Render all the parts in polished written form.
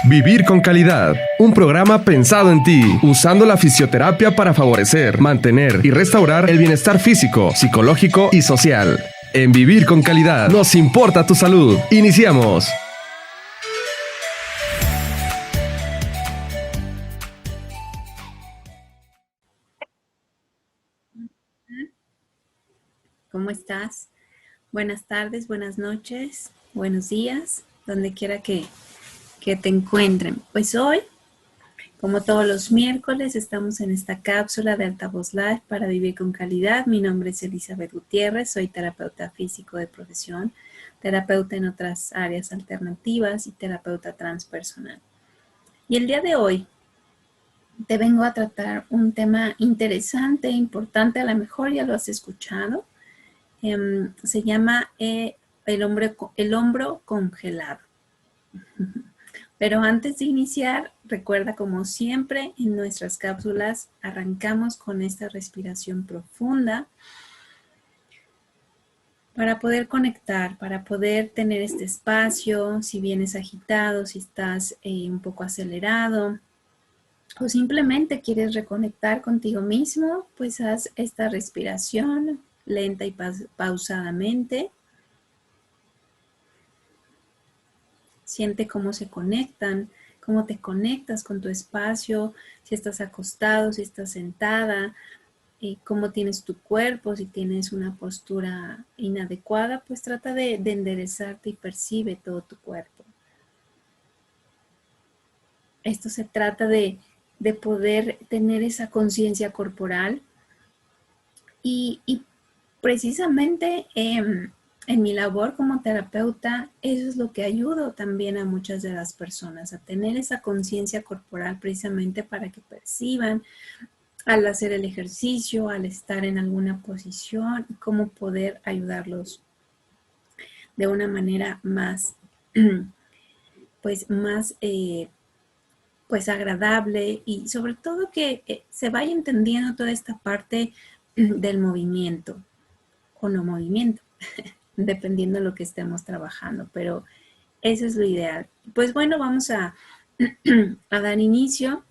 Vivir con calidad, un programa pensado en ti, usando la fisioterapia para favorecer, mantener y restaurar el bienestar físico, psicológico y social. En Vivir con calidad, nos importa tu salud. Iniciamos. ¿Cómo estás? Buenas tardes, buenas noches, buenos días, donde quiera que te encuentren. Pues hoy, como todos los miércoles, estamos en esta cápsula de Altavoz Live para vivir con calidad. Mi nombre es Elizabeth Gutiérrez, soy terapeuta físico de profesión, terapeuta en otras áreas alternativas y terapeuta transpersonal. Y el día de hoy te vengo a tratar un tema interesante, importante, a lo mejor ya lo has escuchado. Se llama el hombro congelado. Pero antes de iniciar, recuerda, como siempre en nuestras cápsulas, arrancamos con esta respiración profunda para poder conectar, para poder tener este espacio. Si vienes agitado, si estás un poco acelerado o simplemente quieres reconectar contigo mismo, pues haz esta respiración lenta y pausadamente. Siente cómo se conectan, cómo te conectas con tu espacio, si estás acostado, si estás sentada, cómo tienes tu cuerpo. Si tienes una postura inadecuada, pues trata de enderezarte y percibe todo tu cuerpo. Esto se trata de poder tener esa conciencia corporal y precisamente en mi labor como terapeuta, eso es lo que ayudo también a muchas de las personas, a tener esa conciencia corporal precisamente para que perciban al hacer el ejercicio, al estar en alguna posición, y cómo poder ayudarlos de una manera más, pues agradable, y sobre todo que se vaya entendiendo toda esta parte del movimiento o no movimiento, dependiendo de lo que estemos trabajando, pero eso es lo ideal. Pues bueno, vamos a dar inicio.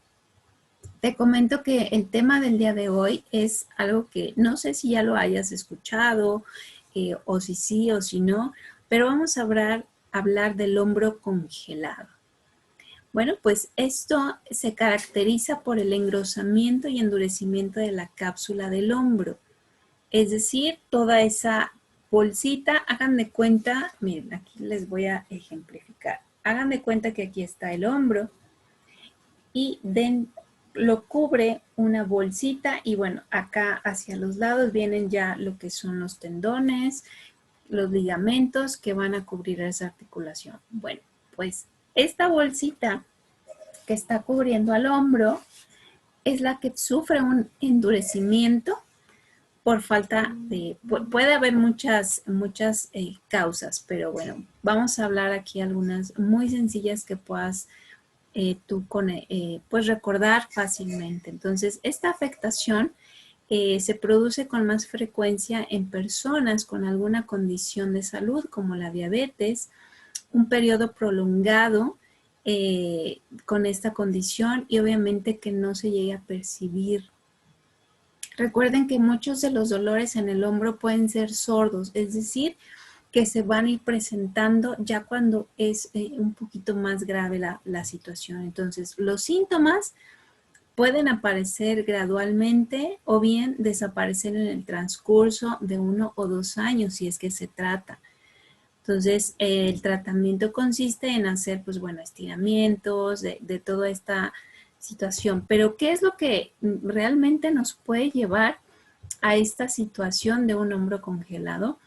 Te comento que el tema del día de hoy es algo que no sé si ya lo hayas escuchado, o si sí o si no, pero vamos a hablar del hombro congelado. Bueno, pues esto se caracteriza por el engrosamiento y endurecimiento de la cápsula del hombro. Es decir, toda esa bolsita, hagan de cuenta, miren, aquí les voy a ejemplificar. Hagan de cuenta que aquí está el hombro y lo cubre una bolsita, y bueno, acá hacia los lados vienen ya lo que son los tendones, los ligamentos que van a cubrir esa articulación. Bueno, pues esta bolsita que está cubriendo al hombro es la que sufre un endurecimiento por falta de, puede haber muchas causas, pero bueno, vamos a hablar aquí algunas muy sencillas que puedas tú pues recordar fácilmente. Entonces, esta afectación se produce con más frecuencia en personas con alguna condición de salud, como la diabetes, un periodo prolongado con esta condición, y obviamente que no se llegue a percibir. Recuerden que muchos de los dolores en el hombro pueden ser sordos, es decir, que se van a ir presentando ya cuando es un poquito más grave la situación. Entonces, los síntomas pueden aparecer gradualmente o bien desaparecer en el transcurso de 1 o 2 años, si es que se trata. Entonces, el tratamiento consiste en hacer, pues bueno, estiramientos de toda esta situación. Pero, ¿qué es lo que realmente nos puede llevar a esta situación de un hombro congelado?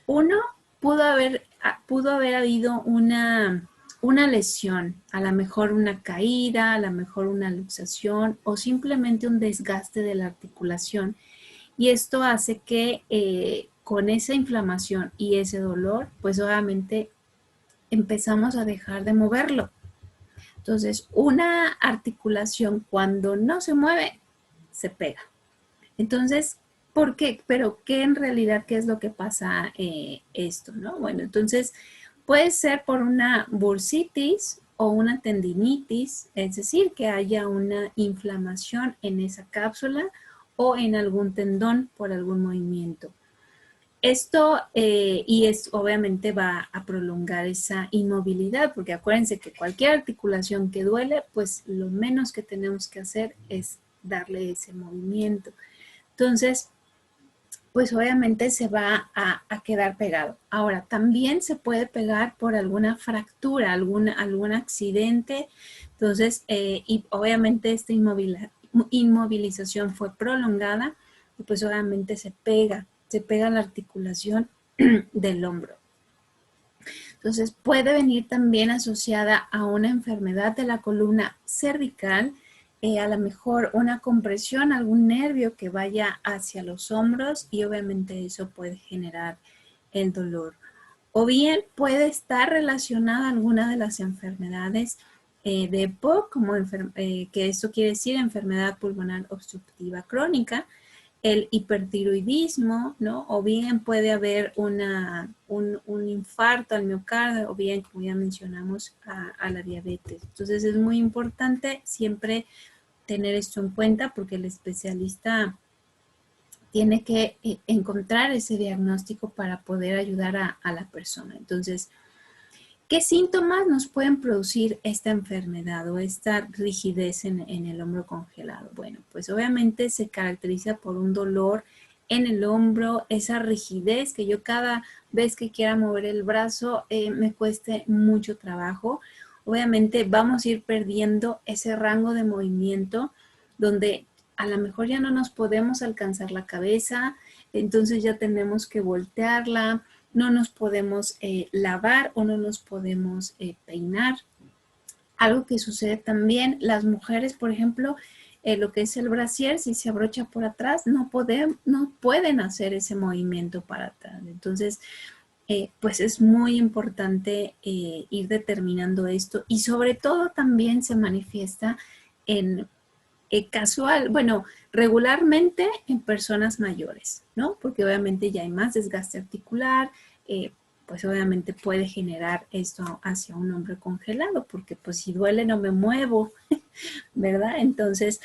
Uno, pudo haber habido una lesión, a lo mejor una caída, a lo mejor una luxación o simplemente un desgaste de la articulación. Y esto hace que con esa inflamación y ese dolor, pues obviamente empezamos a dejar de moverlo. Entonces, una articulación cuando no se mueve, se pega. Entonces, ¿por qué? Pero ¿qué en realidad, qué es lo que pasa esto, no? Bueno, entonces Puede ser por una bursitis o una tendinitis, es decir, que haya una inflamación en esa cápsula o en algún tendón por algún movimiento. Esto obviamente va a prolongar esa inmovilidad, porque acuérdense que cualquier articulación que duele, pues lo menos que tenemos que hacer es darle ese movimiento. Entonces, pues obviamente se va a quedar pegado. Ahora, también se puede pegar por alguna fractura, algún accidente. Entonces, y obviamente esta inmovilización fue prolongada y pues obviamente se pega la articulación del hombro. Entonces, puede venir también asociada a una enfermedad de la columna cervical, a lo mejor una compresión, algún nervio que vaya hacia los hombros y obviamente eso puede generar el dolor. O bien puede estar relacionada a alguna de las enfermedades de EPOC, que esto quiere decir enfermedad pulmonar obstructiva crónica, el hipertiroidismo, ¿no? O bien puede haber un infarto al miocardio, o bien, como ya mencionamos, a la diabetes. Entonces es muy importante siempre tener esto en cuenta porque el especialista tiene que encontrar ese diagnóstico para poder ayudar a la persona. Entonces, ¿qué síntomas nos pueden producir esta enfermedad o esta rigidez en el hombro congelado? Bueno, pues obviamente se caracteriza por un dolor en el hombro, esa rigidez que yo cada vez que quiera mover el brazo me cueste mucho trabajo. Obviamente vamos a ir perdiendo ese rango de movimiento donde a lo mejor ya no nos podemos alcanzar la cabeza, entonces ya tenemos que voltearla, no nos podemos lavar o no nos podemos peinar. Algo que sucede también, las mujeres, por ejemplo, lo que es el brasier, si se abrocha por atrás, no pueden hacer ese movimiento para atrás. Entonces, pues es muy importante ir determinando esto y sobre todo también se manifiesta en casual, bueno, regularmente en personas mayores, ¿no? Porque obviamente ya hay más desgaste articular, pues obviamente puede generar esto hacia un hombro congelado, porque pues si duele no me muevo, ¿verdad? Entonces,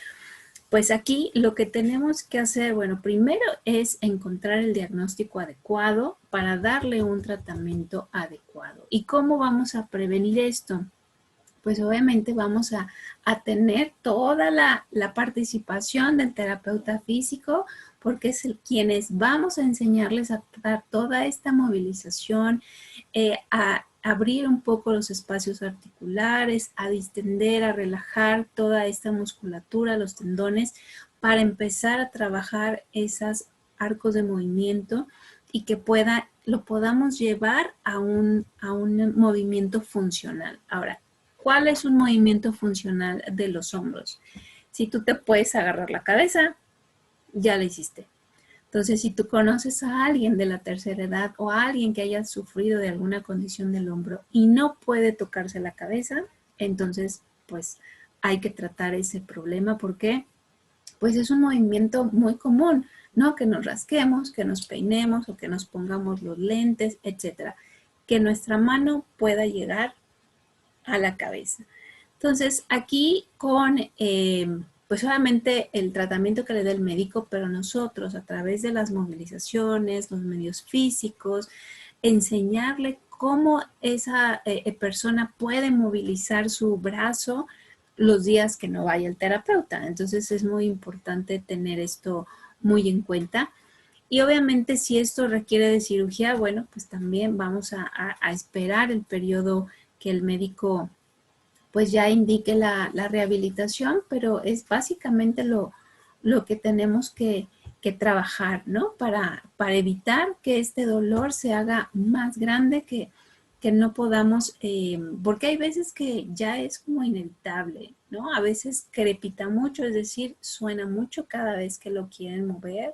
pues aquí lo que tenemos que hacer, bueno, primero es encontrar el diagnóstico adecuado para darle un tratamiento adecuado. ¿Y cómo vamos a prevenir esto? Pues obviamente vamos a tener toda la participación del terapeuta físico, porque es quienes vamos a enseñarles a dar toda esta movilización, a abrir un poco los espacios articulares, a distender, a relajar toda esta musculatura, los tendones, para empezar a trabajar esos arcos de movimiento y que lo podamos llevar a un movimiento funcional. Ahora, ¿cuál es un movimiento funcional de los hombros? Si tú te puedes agarrar la cabeza, ya lo hiciste. Entonces, si tú conoces a alguien de la tercera edad o a alguien que haya sufrido de alguna condición del hombro y no puede tocarse la cabeza, entonces, pues hay que tratar ese problema porque pues es un movimiento muy común, ¿no? Que nos rasquemos, que nos peinemos o que nos pongamos los lentes, etcétera. Que nuestra mano pueda llegar a la cabeza. Entonces, aquí pues obviamente el tratamiento que le da el médico, pero nosotros a través de las movilizaciones, los medios físicos, enseñarle cómo esa persona puede movilizar su brazo los días que no vaya el terapeuta. Entonces, es muy importante tener esto muy en cuenta. Y obviamente si esto requiere de cirugía, bueno, pues también vamos a esperar el periodo que el médico pues ya indique la rehabilitación, pero es básicamente lo que tenemos que trabajar, ¿no? Para evitar que este dolor se haga más grande, que no podamos, porque hay veces que ya es como inevitable, ¿no? A veces crepita mucho, es decir, suena mucho cada vez que lo quieren mover.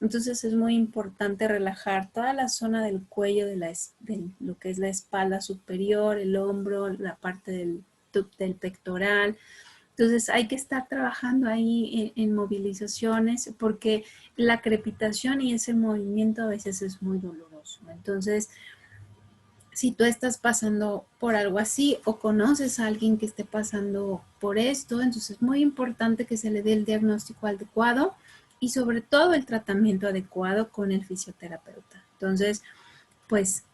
Entonces es muy importante relajar toda la zona del cuello, de lo que es la espalda superior, el hombro, la parte del pectoral. Entonces hay que estar trabajando ahí en movilizaciones porque la crepitación y ese movimiento a veces es muy doloroso. Entonces Si tú estás pasando por algo así o conoces a alguien que esté pasando por esto, entonces es muy importante que se le dé el diagnóstico adecuado y sobre todo el tratamiento adecuado con el fisioterapeuta. Entonces, pues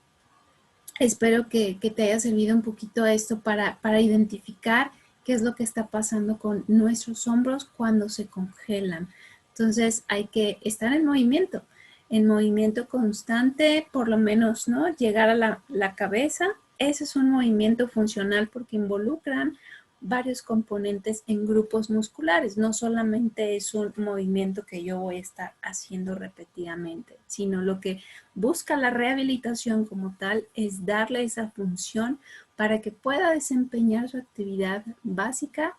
espero que te haya servido un poquito esto para identificar qué es lo que está pasando con nuestros hombros cuando se congelan. Entonces hay que estar en movimiento constante, por lo menos, ¿no? Llegar a la cabeza. Ese es un movimiento funcional porque involucran varios componentes en grupos musculares. No solamente es un movimiento que yo voy a estar haciendo repetidamente, sino lo que busca la rehabilitación como tal es darle esa función para que pueda desempeñar su actividad básica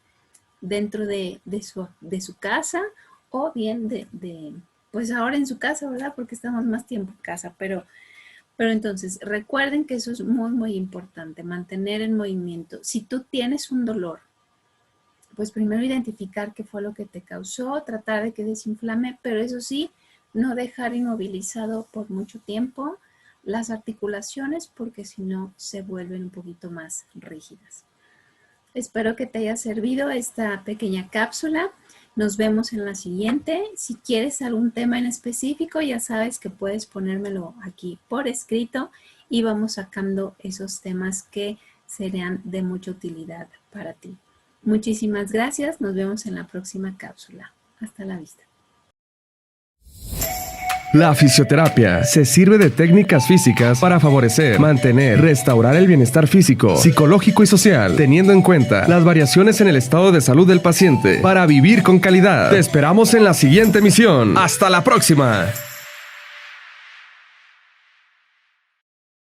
dentro de su casa o bien pues ahora en su casa, ¿verdad? Porque estamos más tiempo en casa, pero entonces recuerden que eso es muy, muy importante, mantener en movimiento. Si tú tienes un dolor, pues primero identificar qué fue lo que te causó, tratar de que desinflame, pero eso sí, no dejar inmovilizado por mucho tiempo las articulaciones porque si no se vuelven un poquito más rígidas. Espero que te haya servido esta pequeña cápsula. Nos vemos en la siguiente. Si quieres algún tema en específico, ya sabes que puedes ponérmelo aquí por escrito y vamos sacando esos temas que serán de mucha utilidad para ti. Muchísimas gracias. Nos vemos en la próxima cápsula. Hasta la vista. La fisioterapia se sirve de técnicas físicas para favorecer, mantener, restaurar el bienestar físico, psicológico y social, teniendo en cuenta las variaciones en el estado de salud del paciente para vivir con calidad. Te esperamos en la siguiente emisión. ¡Hasta la próxima!